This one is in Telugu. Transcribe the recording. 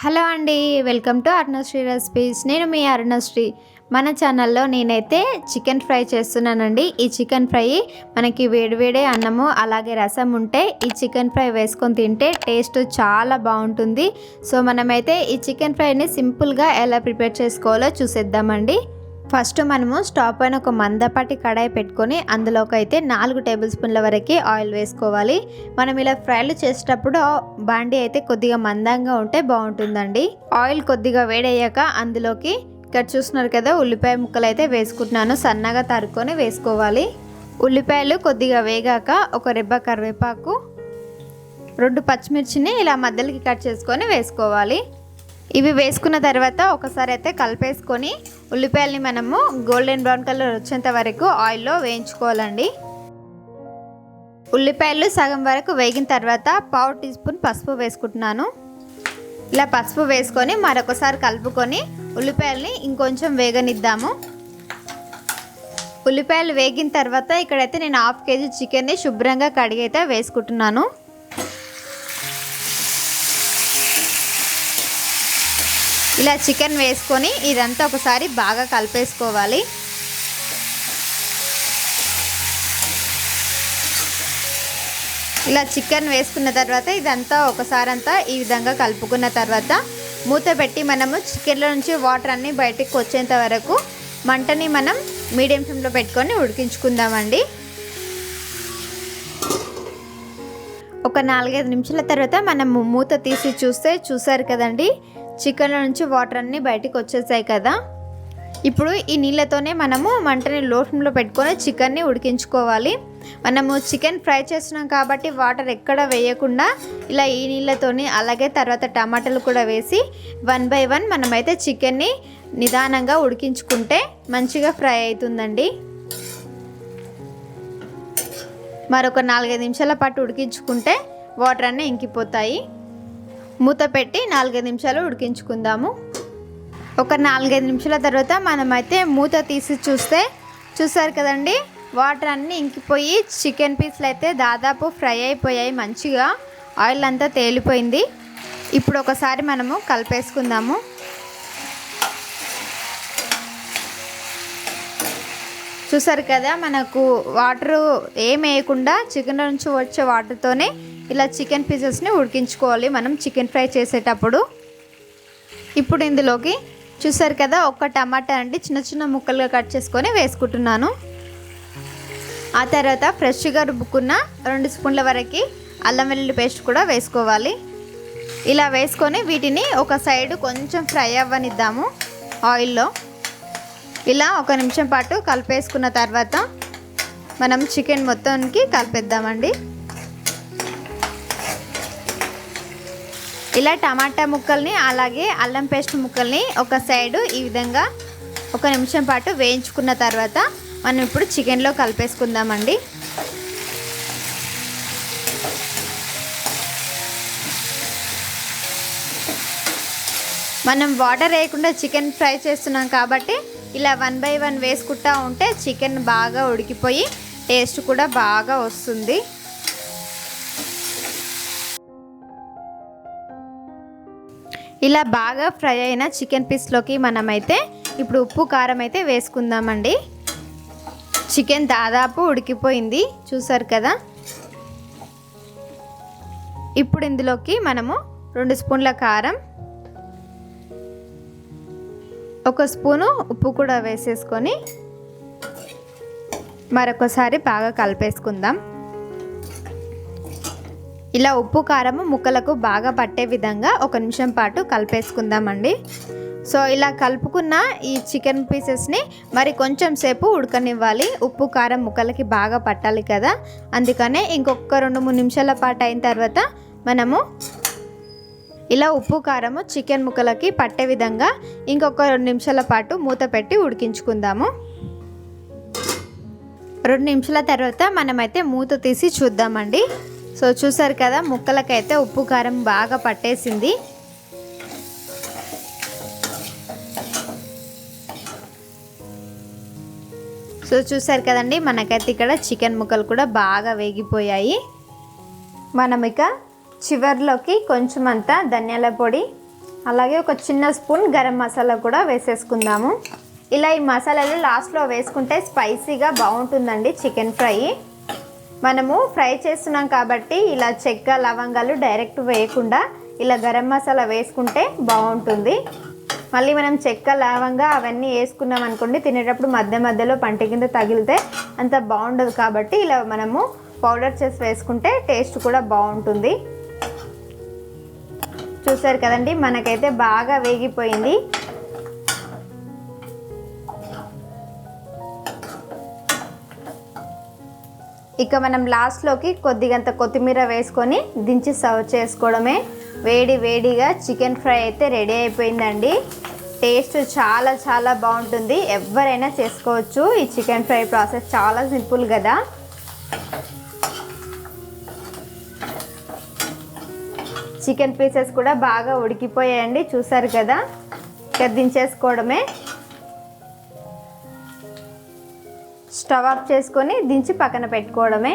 హలో అండి, వెల్కమ్ టు అరుణశ్రీ రెసిపీస్. నేను మీ అరుణశ్రీ. మన ఛానల్లో నేనైతే చికెన్ ఫ్రై చేస్తున్నానండి. ఈ చికెన్ ఫ్రై మనకి వేడివేడే అన్నము అలాగే రసం ఉంటే ఈ చికెన్ ఫ్రై వేసుకొని తింటే టేస్ట్ చాలా బాగుంటుంది. సో మనమైతే ఈ చికెన్ ఫ్రైని సింపుల్గా ఎలా ప్రిపేర్ చేసుకోవాలో చూసేద్దామండి. ఫస్ట్ మనము స్టవ్ పైన ఒక మందపాటి కడాయి పెట్టుకొని అందులోకి అయితే 4 టేబుల్ స్పూన్ల వరకు ఆయిల్ వేసుకోవాలి. మనం ఇలా ఫ్రైలు చేసేటప్పుడు బాండి అయితే కొద్దిగా మందంగా ఉంటే బాగుంటుందండి. ఆయిల్ కొద్దిగా వేడయ్యాక అందులోకి ఇక్కడ చూస్తున్నారు కదా, ఉల్లిపాయ ముక్కలు అయితే వేసుకుంటున్నాను. సన్నగా తరుక్కొని వేసుకోవాలి. ఉల్లిపాయలు కొద్దిగా వేగాక ఒక రెబ్బ కరివేపాకు, 2 పచ్చిమిర్చిని ఇలా మధ్యలోకి కట్ చేసుకొని వేసుకోవాలి. ఇవి వేసుకున్న తర్వాత ఒకసారి అయితే కలిపేసుకొని ఉల్లిపాయలని మనము గోల్డెన్ బ్రౌన్ కలర్ వచ్చేంత వరకు ఆయిల్లో వేయించుకోవాలండి. ఉల్లిపాయలు సగం వరకు వేగిన తర్వాత 1/2 టీ స్పూన్ పసుపు వేసుకుంటున్నాను. ఇలా పసుపు వేసుకొని మరొకసారి కలుపుకొని ఉల్లిపాయలని ఇంకొంచెం వేగనిద్దాము. ఉల్లిపాయలు వేగిన తర్వాత ఇక్కడైతే నేను 1/2 కేజీ చికెన్ని శుభ్రంగా కడిగి అయితే వేసుకుంటున్నాను. ఇలా చికెన్ వేసుకొని ఇదంతా ఒకసారి బాగా కలిపేసుకోవాలి. ఇలా చికెన్ వేసుకున్న తర్వాత ఇదంతా ఒకసారి అంతా ఈ విధంగా కలుపుకున్న తర్వాత మూత పెట్టి మనము చికెన్లో నుంచి వాటర్ అన్నీ బయటికి వచ్చేంత వరకు మంటని మనం మీడియం ఫ్లేమ్లో పెట్టుకొని ఉడికించుకుందామండి. ఒక 4-5 నిమిషాల తర్వాత మనము మూత తీసి చూసారు కదండి, చికెన్లో నుంచి వాటర్ అన్నీ బయటికి వచ్చేసాయి కదా. ఇప్పుడు ఈ నీళ్ళతోనే మనము మంటని లో ఫ్లేమ్లో పెట్టుకొని చికెన్ని ఉడికించుకోవాలి. మనము చికెన్ ఫ్రై చేస్తున్నాం కాబట్టి వాటర్ ఎక్కడ వేయకుండా ఇలా ఈ నీళ్ళతోని అలాగే తర్వాత టమాటాలు కూడా వేసి 1 బై 1 మనమైతే చికెన్ని నిదానంగా ఉడికించుకుంటే మంచిగా ఫ్రై అవుతుందండి. మరొక 4-5 నిమిషాల పాటు ఉడికించుకుంటే వాటర్ అన్నీ ఇంకిపోతాయి. మూత పెట్టి 4-5 నిమిషాలు ఉడికించుకుందాము. ఒక 4-5 నిమిషాల తర్వాత మనమైతే మూత తీసి చూసారు కదండి, వాటర్ అన్నీ ఇంకిపోయి చికెన్ పీస్లు అయితే దాదాపు ఫ్రై అయిపోయాయి. మంచిగా ఆయిల్ అంతా తేలిపోయింది. ఇప్పుడు ఒకసారి మనము కలిపేసుకుందాము. చూసారు కదా, మనకు వాటర్ ఏం వేయకుండా చికెన్ నుంచి వచ్చే వాటర్తోనే ఇలా చికెన్ పీసెస్ని ఉడికించుకోవాలి మనం చికెన్ ఫ్రై చేసేటప్పుడు. ఇప్పుడు ఇందులోకి చూసారు కదా, ఒక టమాటా అండి చిన్న చిన్న ముక్కలుగా కట్ చేసుకొని వేసుకుంటున్నాను. ఆ తర్వాత ఫ్రెష్గా రుబ్బుకున్న 2 స్పూన్ల వరకు అల్లం వెల్లుల్లి పేస్ట్ కూడా వేసుకోవాలి. ఇలా వేసుకొని వీటిని ఒక సైడ్ కొంచెం ఫ్రై అవ్వనిద్దాము ఆయిల్లో. ఇలా 1 నిమిషం పాటు కలిపేసుకున్న తర్వాత మనం చికెన్ మొత్తానికి కలిపేద్దామండి. ఇలా టమాటా ముక్కల్ని అలాగే అల్లం పేస్ట్ ముక్కల్ని ఒక సైడు ఈ విధంగా 1 నిమిషం పాటు వేయించుకున్న తర్వాత మనం ఇప్పుడు చికెన్లో కలిపేసుకుందామండి. మనం వాటర్ వేయకుండా చికెన్ ఫ్రై చేస్తున్నాం కాబట్టి ఇలా 1 బై 1 వేసుకుంటా ఉంటే చికెన్ బాగా ఉడికిపోయి టేస్ట్ కూడా బాగా వస్తుంది. ఇలా బాగా ఫ్రై అయిన చికెన్ పీస్లోకి మనమైతే ఇప్పుడు ఉప్పు కారం అయితే వేసుకుందామండి. చికెన్ దాదాపు ఉడికిపోయింది చూసారు కదా. ఇప్పుడు ఇందులోకి మనము 2 స్పూన్ల కారం, 1 స్పూను ఉప్పు కూడా వేసేసుకొని మరొకసారి బాగా కలిపేసుకుందాం. ఇలా ఉప్పు కారము ముక్కలకు బాగా పట్టే విధంగా 1 నిమిషం పాటు కలిపేసుకుందామండి. సో ఇలా కలుపుకున్న ఈ చికెన్ పీసెస్ని మరి కొంచెం సేపు ఉడకనివ్వాలి. ఉప్పు కారం ముక్కలకి బాగా పట్టాలి కదా, అందుకనే ఇంకొక 2-3 నిమిషాల పాటు అయిన తర్వాత మనము ఇలా ఉప్పు కారము చికెన్ ముక్కలకి పట్టే విధంగా ఇంకొక 2 నిమిషాల పాటు మూత పెట్టి ఉడికించుకుందాము. 2 నిమిషాల తర్వాత మనమైతే మూత తీసి చూద్దామండి. సో చూసారు కదా, ముక్కలకైతే ఉప్పు కారం బాగా పట్టేసింది. సో చూసారు కదండి, మనకైతే ఇక్కడ చికెన్ ముక్కలు కూడా బాగా వేగిపోయాయి. మనం ఇక చివర్లోకి కొంచెం అంతా ధనియాల పొడి, అలాగే ఒక చిన్న స్పూన్ గరం మసాలా కూడా వేసేసుకుందాము. ఇలా ఈ మసాలాలు లాస్ట్లో వేసుకుంటే స్పైసీగా బాగుంటుందండి చికెన్ ఫ్రై. మనము ఫ్రై చేస్తున్నాం కాబట్టి ఇలా చెక్క లవంగాలు డైరెక్ట్ వేయకుండా ఇలా గరం మసాలా వేసుకుంటే బాగుంటుంది. మళ్ళీ మనం చెక్క లవంగా అవన్నీ వేసుకున్నాం అనుకోండి, తినేటప్పుడు మధ్య మధ్యలో పంట కింద తగిలితే అంత బాగుండదు. కాబట్టి ఇలా మనము పౌడర్ చేసి వేసుకుంటే టేస్ట్ కూడా బాగుంటుంది. చూసారు కదండి, మనకైతే బాగా వేగిపోయింది. ఇక మనం లాస్ట్లోకి కొద్దిగంత కొత్తిమీర వేసుకొని దించి సర్వ్ చేసుకోవడమే. వేడి వేడిగా చికెన్ ఫ్రై అయితే రెడీ అయిపోయిందండి. టేస్ట్ చాలా చాలా బాగుంటుంది. ఎవరైనా చేసుకోవచ్చు. ఈ చికెన్ ఫ్రై ప్రాసెస్ చాలా సింపుల్ కదా. చికెన్ పీసెస్ కూడా బాగా ఉడికిపోయాయండి, చూసారు కదా. ఇక దించేసుకోవడమే. స్టవ్ ఆఫ్ చేసుకొని దించి పక్కన పెట్టుకోవడమే.